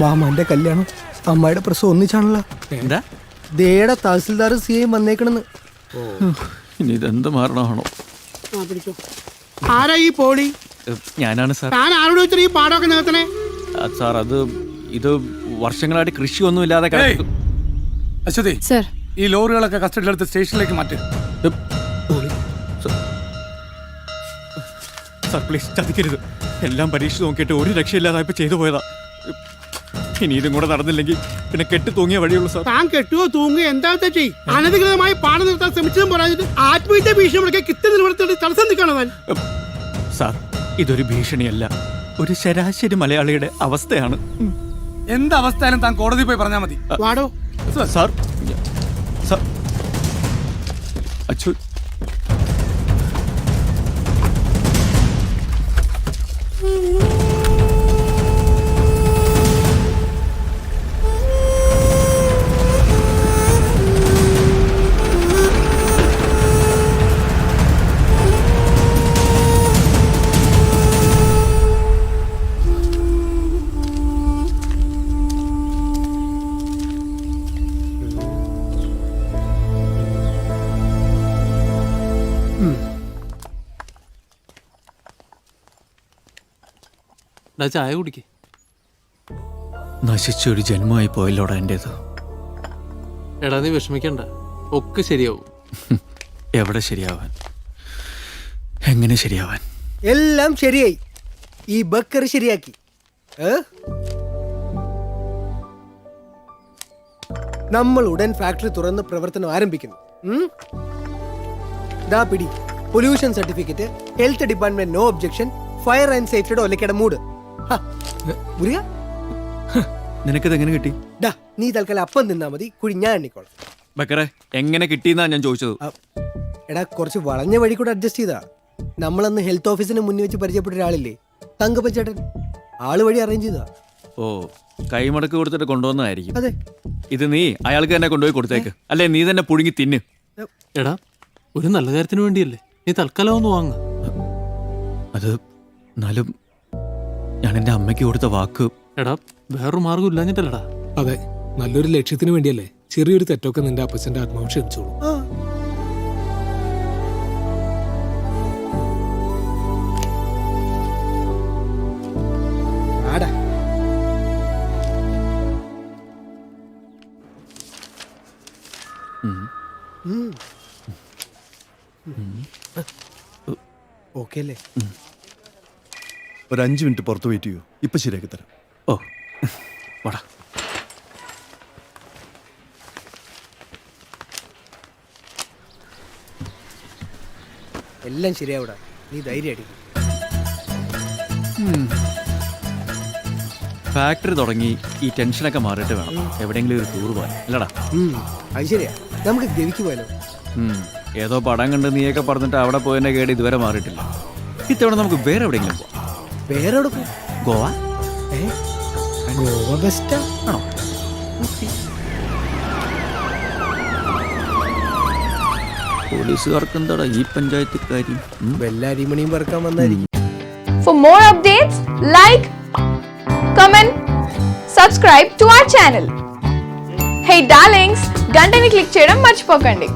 മാമാന്റെ കല്യാണം അമ്മയുടെ പ്രസവം ഒന്നിച്ചാണല്ലോ. എന്താ ദേടെ തഹസിൽദാർ CI വന്നേക്കണെന്ന്. ഇനി ഇതെന്ത് മാറണമാണോ? ആരാ ഈ പോളി? ഞാനാണ് സാർ. താൻ ആരോട് വെച്ചാൽ ഈ പാടമൊക്കെ നികത്തണേ? സാർ ഇത് വർഷങ്ങളായിട്ട് കൃഷിയൊന്നും ഇല്ലാതെ കിടക്കും. അശ്വതി സർ, ഈ ലോറികളൊക്കെ കസ്റ്റഡിയിലെടുത്ത് സ്റ്റേഷനിലേക്ക് മാറ്റി. സാർ പ്ലീസ് ചതിക്കരുത്. എല്ലാം പരീക്ഷിച്ച് നോക്കിയിട്ട് ഒരു രക്ഷയില്ലാതായപ്പോ ചെയ്തു പോയതാ. ഇനി ഇതും കൂടെ നടന്നില്ലെങ്കിൽ പിന്നെ കെട്ടി തൂങ്ങിയ വഴിയുള്ളൂ സാർ. താൻ കെട്ടുകയോ തൂങ്ങുകയോ എന്താ ചെയ്യും? അനധികൃതമായി പാടം നിർത്താൻ ശ്രമിച്ചതും പറയാഞ്ഞിട്ട് ആത്മഹത്യ ഭീഷണിയൊക്കെ കിട്ടി നിലനിർത്തിയിട്ട് തടസ്സം നിൽക്കണം താൻ. സാർ ഇതൊരു ഭീഷണിയല്ല, ഒരു ശരാശരി മലയാളിയുടെ അവസ്ഥയാണ്. എന്ത് അവസ്ഥയാലും താൻ കോടതി പോയി പറഞ്ഞാൽ മതി. വാടോ സാർ അച്ചു ചായ കുടിക്കേ. നശിച്ചൊരു ജന്മമായി പോയല്ലോടാ എന്റേത്. എടാ നീ വിഷമിക്കണ്ട, ഒക്കെ ശരിയാവും. എവിടെ ശരിയാവാൻ, എങ്ങനെ ശരിയാവാൻ? എല്ലാം ശരിയായി. ഈ ബക്കർ ശരിയാക്കി. നമ്മൾ ഉടൻ ഫാക്ടറി തുറന്ന് പ്രവർത്തനം ആരംഭിക്കുന്നു. ദാ പിടി pollution certificate, health department no objection, fire and സേഫ്റ്റിയുടെ ഒലക്കട മൂട്. നിനക്കിത് എങ്ങനെ കിട്ടി? നീ തൽക്കാലം അപ്പം നിന്നാ മതി, കുഴി ഞാൻ എണ്ണിക്കോളാം. ബക്കറെ എങ്ങനെ കിട്ടിയെന്നാ ഞാൻ ചോദിച്ചത്. എടാ കുറച്ച് വളഞ്ഞ വഴി കൂടെ അഡ്ജസ്റ്റ് ചെയ്താ. നമ്മളന്ന് ഹെൽത്ത് ഓഫീസിന് മുന്നിൽ വെച്ച് പരിചയപ്പെട്ട ഒരാളില്ലേ, തങ്കപ്പൻ ചേട്ടൻ, ആള് വഴി അറേഞ്ച് ചെയ്താ. ഓ, കൈമടക്ക് കൊടുത്തിട്ട് കൊണ്ടുവന്നതായിരിക്കും. അതെ, ഇത് നീ അയാൾക്ക് തന്നെ കൊണ്ടുപോയി കൊടുത്തേക്ക്, അല്ലെ നീ തന്നെ പുഴുങ്ങി തിന്ന്. എടാ ഒരു നല്ല കാര്യത്തിന് വേണ്ടിയല്ലേ, നീ തൽക്കാലം ഒന്ന് വാങ്ങ. അത് എന്നാലും ഞാൻ എൻ്റെ അമ്മയ്ക്ക് കൊടുത്ത വാക്ക്. എടാ വേറൊരു മാർഗം ഇല്ലാഞ്ഞിട്ടല്ലടാ. അതെ, നല്ലൊരു ലക്ഷ്യത്തിന് വേണ്ടിയല്ലേ. ചെറിയൊരു തെറ്റൊക്കെ നിന്റെ അപ്പച്ചന്റെ ആത്മാവ് ക്ഷമിച്ചോളൂ. ഓക്കെ അല്ലേ? ഒരു 5 മിനിറ്റ് പുറത്ത് വെയിറ്റ് ചെയ്യൂ, ഇപ്പൊ ശരിയാക്കി തരാം. ഓ വാടാ. എല്ലാം ശരിയാവിടാ, നീ ധൈര്യം അടിക്കും. ഫാക്ടറി തുടങ്ങി ഈ ടെൻഷനൊക്കെ മാറിയിട്ട് വേണം എവിടെയെങ്കിലും ഒരു ടൂർ പോകാൻ, അല്ലടാ? അത് ശരിയാ, നമുക്ക് ഗവിക്ക് പോയാലോ? ഏതോ പടം കണ്ട് നീയൊക്കെ പറഞ്ഞിട്ട് അവിടെ പോയതിന്റെ കേട് ഇതുവരെ മാറിയിട്ടില്ല. ഇത്തവണ നമുക്ക് വേറെ എവിടെയെങ്കിലും പോവാം. വേറെ എവിടെ പോകും? ഗോവ. ഗോവ ബെസ്റ്റാ ആണോ? പോലീസുകാർക്ക് എന്താടാ ഈ പഞ്ചായത്ത് കാര്യം? വെല്ലാരിമണിയും പറക്കാൻ വന്നായിരിക്കും. for more updates, like, comment, subscribe to our channel. Hey darlings, గంటని click చేయడం మర్చిపోకండి.